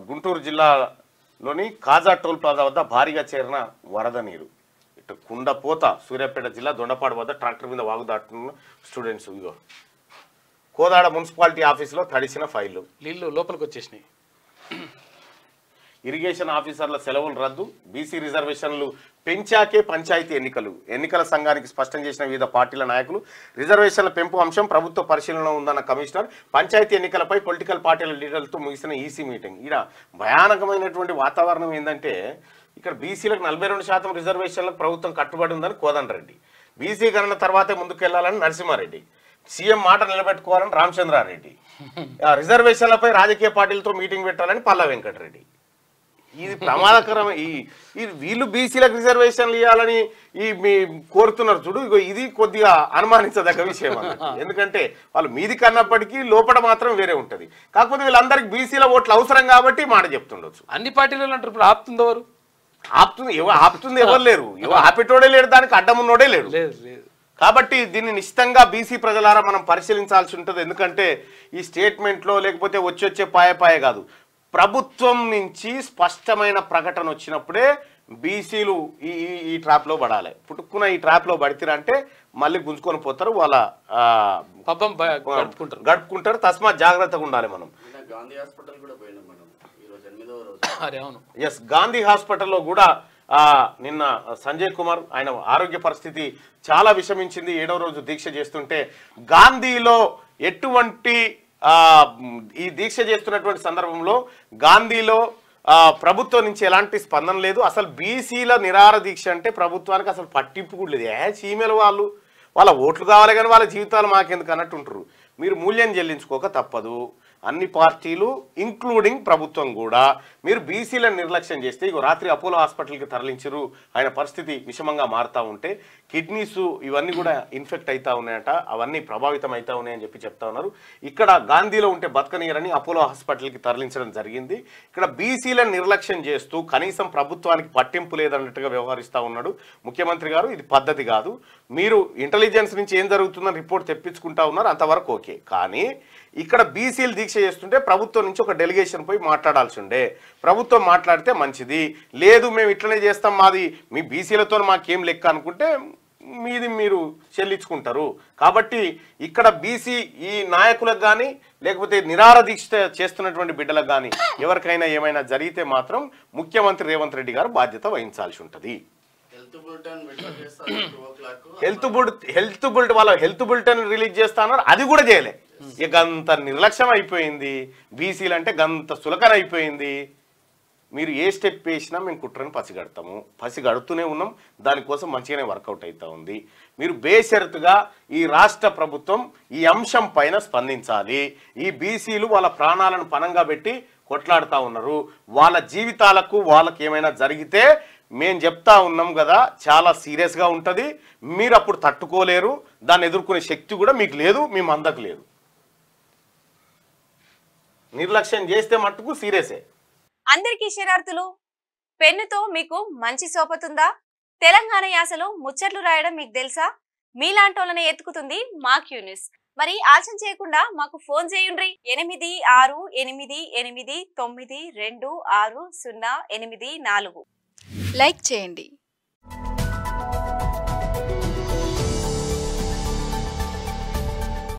గుంటూరు జిల్లాలోని కాజా toll plaza వద్ద భారీగా చేరిన వరద నీరు. ఇటు కుండపోత సూర్యాపేట జిల్లా దొండపాడు వద్ద ట్రాక్టర్ మీద వాగుదాటుతున్న స్టూడెంట్స్. ఇగో కోదాడ మున్సిపాలిటీ ఆఫీసులో తడిసిన ఫైళ్లు, నీళ్లు లోపలికి వచ్చేసినాయి. ఇరిగేషన్ ఆఫీసర్ల సెలవులు రద్దు, బీసీ రిజర్వేషన్లు పెంచాకే పంచాయతీ ఎన్నికల సంఘానికి స్పష్టం చేసిన వివిధ పార్టీల నాయకులు. రిజర్వేషన్ల పెంపు అంశం ప్రభుత్వ పరిశీలనలో ఉందన్న కమిషనర్. పంచాయతీ ఎన్నికలపై పొలిటికల్ పార్టీల లీడర్లతో ముగిసిన ఈసీ మీటింగ్. ఈడ భయానకమైనటువంటి వాతావరణం ఏంటంటే ఇక్కడ బీసీలకు 42% రిజర్వేషన్లకు ప్రభుత్వం కట్టుబడి ఉందని కోదండరెడ్డి, బీసీ గణన తర్వాతే ముందుకెళ్లాలని నరసింహారెడ్డి, సీఎం మాట నిలబెట్టుకోవాలని రామచంద్రారెడ్డి, రిజర్వేషన్లపై రాజకీయ పార్టీలతో మీటింగ్ పెట్టాలని పల్లా వెంకటరెడ్డి. ఇది ప్రమాదకరం. ఈ వీళ్ళు బీసీలకు రిజర్వేషన్లు ఇవ్వాలని కోరుతున్నారు చూడు. ఇగో ఇది కొద్దిగా అనుమానించదగ్గ విషయం అన్నట్టు. ఎందుకంటే వాళ్ళు మీది కన్నప్పటికీ లోపల మాత్రం వేరే ఉంటది. కాకపోతే వీళ్ళందరికీ బీసీల ఓట్లు అవసరం కాబట్టి మాట చెప్తుండొచ్చు. అన్ని పార్టీలు అంటారు. ఇప్పుడు ఆపుతుందెవరు? ఆపుతుంది ఎవరు లేరు. ఆపేటోడే లేడు, దానికి అడ్డమున్నోడే లేడు. కాబట్టి దీన్ని నిశ్చితంగా బీసీ ప్రజలారా మనం పరిశీలించాల్సి ఉంటుంది. ఎందుకంటే ఈ స్టేట్మెంట్లో లేకపోతే వచ్చే పాయ కాదు, ప్రభుత్వం నుంచి స్పష్టమైన ప్రకటన వచ్చినప్పుడే బీసీలు ఈ ట్రాప్లో పడాలి. పుట్టుకున్న ఈ ట్రాప్లో పడితేరంటే మళ్ళీ గుంజుకొని పోతారు, వాళ్ళ గడుపుకుంటారు. తస్మాత్ జాగ్రత్తగా ఉండాలి మనం. ఎస్, గాంధీ హాస్పిటల్లో కూడా నిన్న సంజయ్ కుమార్ ఆయన ఆరోగ్య పరిస్థితి చాలా విషమించింది. 7వ రోజు దీక్ష చేస్తుంటే గాంధీలో ఎటువంటి ఈ దీక్ష చేస్తున్నటువంటి సందర్భంలో గాంధీలో ప్రభుత్వం నుంచి ఎలాంటి స్పందన లేదు. అసలు బీసీల నిరాహార దీక్ష అంటే ప్రభుత్వానికి అసలు పట్టింపు కూడా లేదు. సీమేల వాళ్ళ ఓట్లు కావాలి కానీ వాళ్ళ జీవితాలు మాకెందుకు అన్నట్టు ఉంటారు. మీరు మూల్యం చెల్లించుకోక తప్పదు. అన్ని పార్టీలు ఇంక్లూడింగ్ ప్రభుత్వం కూడా మీరు బీసీలను నిర్లక్ష్యం చేస్తే, ఇగో రాత్రి అపోలో హాస్పిటల్కి తరలించరు, ఆయన పరిస్థితి విషమంగా మారుతూ ఉంటే కిడ్నీస్ ఇవన్నీ కూడా ఇన్ఫెక్ట్ అవుతూ ఉన్నాయట, అవన్నీ ప్రభావితం అవుతూ ఉన్నాయని చెప్తా ఉన్నారు. ఇక్కడ గాంధీలో ఉంటే బతకనీయరని అపోలో హాస్పిటల్కి తరలించడం జరిగింది. ఇక్కడ బీసీలను నిర్లక్ష్యం చేస్తూ కనీసం ప్రభుత్వానికి పట్టింపు లేదన్నట్టుగా వ్యవహరిస్తూ ఉన్నాడు ముఖ్యమంత్రి గారు. ఇది పద్ధతి కాదు. మీరు ఇంటెలిజెన్స్ నుంచి ఏం జరుగుతుందని రిపోర్ట్ తెప్పించుకుంటా ఉన్నారు, అంతవరకు ఓకే. కానీ ఇక్కడ బీసీలు దీక్ష చేస్తుంటే ప్రభుత్వం నుంచి ఒక డెలిగేషన్ పోయి మాట్లాడాల్సి ఉండే. ప్రభుత్వం మాట్లాడితే మంచిది, లేదు మేము ఇట్లనే చేస్తాం, మాది మీ బీసీలతో మాకేం లెక్క అనుకుంటే మీది మీరు చెల్లించుకుంటారు. కాబట్టి ఇక్కడ బీసీ ఈ నాయకులకు కానీ లేకపోతే నిరాహార దీక్ష చేస్తున్నటువంటి బిడ్డలకు కానీ ఎవరికైనా ఏమైనా జరిగితే మాత్రం ముఖ్యమంత్రి రేవంత్ రెడ్డి గారు బాధ్యత వహించాల్సి ఉంటుంది. హెల్త్ బులెటిన్ రిలీజ్ చేస్తున్నారు, అది కూడా చేయలే. ఇక గంత నిర్లక్ష్యం అయిపోయింది. బీసీలు అంటే గంత సులకన అయిపోయింది. మీరు ఏ స్టెప్ వేసినా మేము కుట్రని పసిగడుతూనే ఉన్నాం. దానికోసం మంచిగానే వర్కౌట్ అవుతా ఉంది. మీరు బేషరతుగా ఈ రాష్ట్ర ప్రభుత్వం ఈ అంశం పైన స్పందించాలి. ఈ బీసీలు వాళ్ళ ప్రాణాలను పణంగా పెట్టి కొట్లాడుతూ ఉన్నారు. వాళ్ళ జీవితాలకు వాళ్ళకి ఏమైనా జరిగితే మేము చెప్తా ఉన్నాం కదా, చాలా సీరియస్గా ఉంటుంది. మీరు అప్పుడు తట్టుకోలేరు. దాన్ని ఎదుర్కొనే శక్తి కూడా మీకు లేదు, మీ మందకు లేదు. నిర్లక్ష్యం చేస్తే మట్టుకు సీరియసే. అందరికీ శరార్థులు. పెన్నుతో మీకు మంచి సోపతుందా? తెలంగాణ యాసలో ముచ్చట్లు రాయడం మీకు తెలుసా? మీలాంటోళ్ళనే ఎత్తుకుతుంది మా క్యూ న్యూస్. మరి ఆలస్యం చేయకుండా మాకు ఫోన్ చేయండి. 8688892608. లైక్ చేయండి.